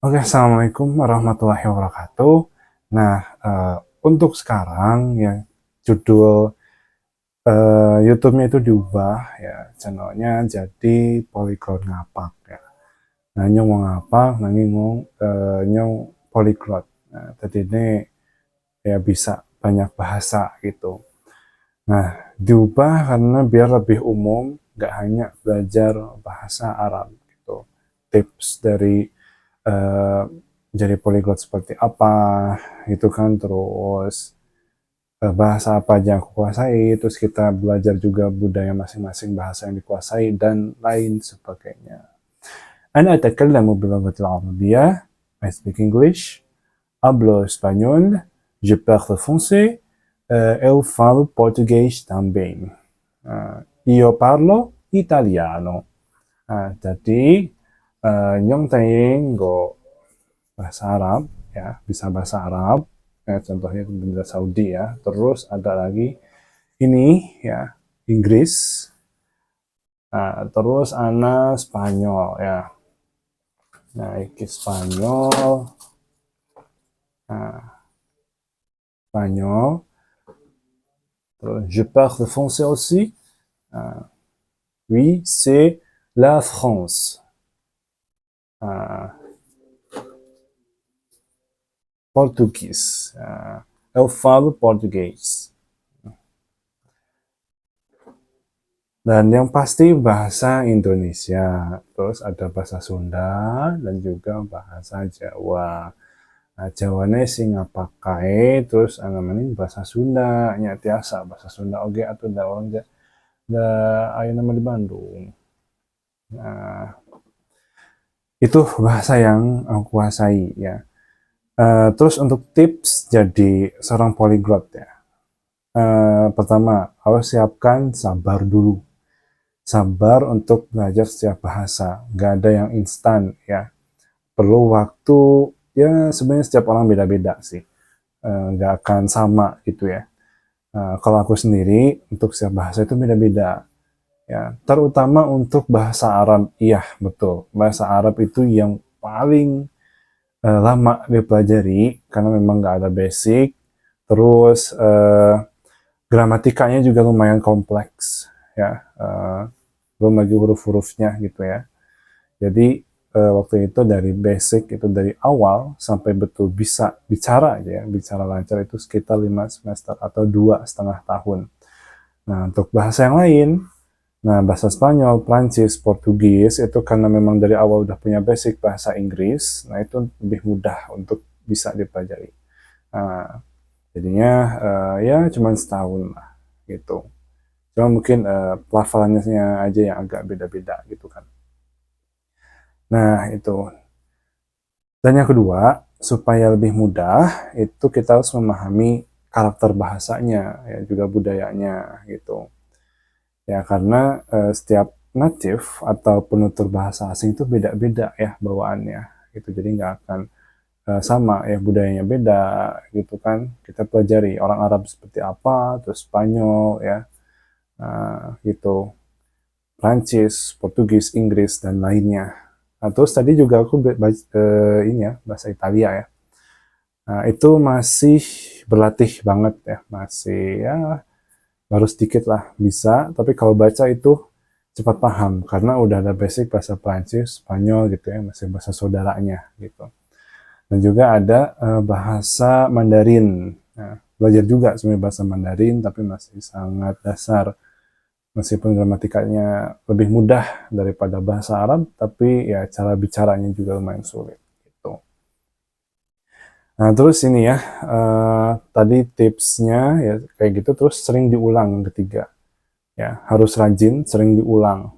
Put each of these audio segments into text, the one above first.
Oke, Assalamualaikum warahmatullahi wabarakatuh. Nah, untuk sekarang ya judul YouTube-nya itu diubah ya, channelnya jadi Polyglot Ngapak ya. Nah, nyong mau ngapak, nanti nyong polyglot. Nah, tadi ini ya bisa banyak bahasa gitu. Nah, diubah karena biar lebih umum, nggak hanya belajar bahasa Arab gitu. Tips dari eh, jadi polyglot seperti apa itu kan, terus bahasa apa aja yang aku kuasai, terus kita belajar juga budaya masing-masing bahasa yang dikuasai dan lain sebagainya. Ana atakallamu bilughatil arabiyyah, I speak English, hablo espanhol, je parle français, eu falo português também. Io parlo italiano. Jadi Nyong Teng go bahasa Arab ya, bisa bahasa Arab contohnya bendera Saudi ya, terus ada lagi ini ya, Inggris. Terus ana Spanyol ya, nah iki Spanyol. Nah, Spanyol, terus je parle français aussi. Oui, c'est la France. Ah, Português. Eu falo português. Dan yang pasti bahasa Indonesia, terus ada bahasa Sunda dan juga bahasa Jawa. Nah, Jawane sing ngapakai, terus namanya bahasa Sunda, nya tiasa bahasa Sunda oge atau da orang da ayo nama di Bandung. Nah, itu bahasa yang aku kuasai ya. Terus untuk tips jadi seorang polyglot ya. Pertama, harus siapkan sabar dulu. Sabar untuk belajar setiap bahasa. Gak ada yang instan ya. Perlu waktu, ya sebenarnya setiap orang beda-beda sih. Gak akan sama gitu ya. Kalau aku sendiri, untuk setiap bahasa itu beda-beda. Ya, terutama untuk bahasa Arab, iya betul. Bahasa Arab itu yang paling lama dipelajari karena memang nggak ada basic. Terus gramatikanya juga lumayan kompleks ya. Belum lagi huruf-hurufnya gitu ya. Jadi waktu itu dari basic itu dari awal sampai betul bisa bicara aja ya, bicara lancar itu sekitar 5 semester atau 2,5 tahun. Nah, untuk bahasa yang lain, nah bahasa Spanyol, Prancis, Portugis itu karena memang dari awal udah punya basic bahasa Inggris, nah itu lebih mudah untuk bisa dipelajari. Nah, jadinya ya cuma setahun lah gitu. Cuma mungkin pelafalannya aja yang agak beda-beda gitu kan. Nah itu. Dan yang kedua, supaya lebih mudah, itu kita harus memahami karakter bahasanya, ya juga budayanya gitu. Ya karena setiap native atau penutur bahasa asing itu beda-beda ya bawaannya gitu. Jadi nggak akan sama ya, budayanya beda gitu kan. Kita pelajari orang Arab seperti apa, terus Spanyol ya gitu, Prancis, Portugis, Inggris dan lainnya. Nah, terus tadi juga aku ini ya bahasa Italia ya. Nah, itu masih berlatih banget ya, masih ya baru sedikit lah bisa, tapi kalau baca itu cepat paham karena udah ada basic bahasa Prancis, Spanyol gitu ya, masih bahasa saudaranya gitu. Dan juga ada bahasa Mandarin. Nah, belajar juga sebenarnya bahasa Mandarin tapi masih sangat dasar. Meskipun gramatikanya lebih mudah daripada bahasa Arab, tapi ya cara bicaranya juga lumayan sulit gitu. Nah, terus ini ya, tadi tipsnya ya kayak gitu, terus sering diulang yang ketiga. Ya, harus rajin, sering diulang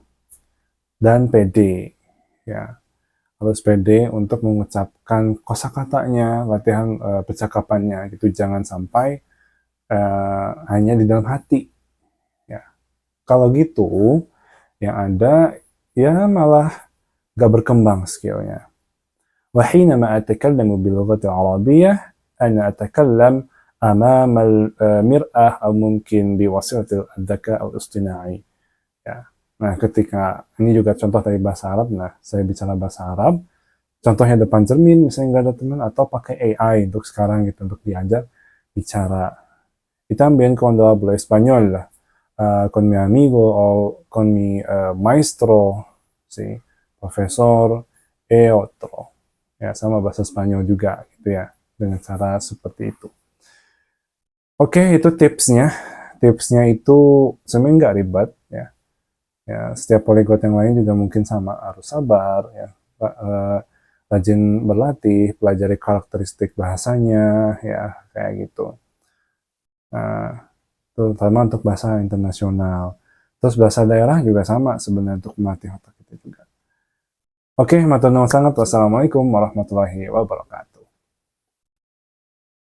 dan pede. Ya, harus pede untuk mengucapkan kosakatanya, latihan percakapannya gitu. Jangan sampai hanya di dalam hati. Ya, kalau gitu yang ada ya malah gak berkembang skillnya. وحينما أتكلم باللغة العربية أنا أتكلم أمام المرآة أو ممكن بواسطة الذكاء الاصطناعي. Ya. Nah, ketika ini juga contoh dari bahasa Arab. Nah, saya bicara bahasa Arab, contohnya depan cermin misalnya nggak ada teman, atau pakai AI untuk sekarang gitu untuk diajar bicara. Y también cuando hablo español, con mi amigo o con mi maestro, ¿sí? Profesor, otro. Ya, sama bahasa Spanyol juga gitu ya, dengan cara seperti itu. Oke, itu tipsnya. Tipsnya itu sebenarnya nggak ribet ya. Ya, setiap polyglot yang lain juga mungkin sama, harus sabar ya. Rajin berlatih, pelajari karakteristik bahasanya ya, kayak gitu. Nah, terutama untuk bahasa internasional. Terus bahasa daerah juga sama sebenarnya untuk melatih otak kita juga. Oke, matur nuwun sangat. Wassalamualaikum warahmatullahi wabarakatuh.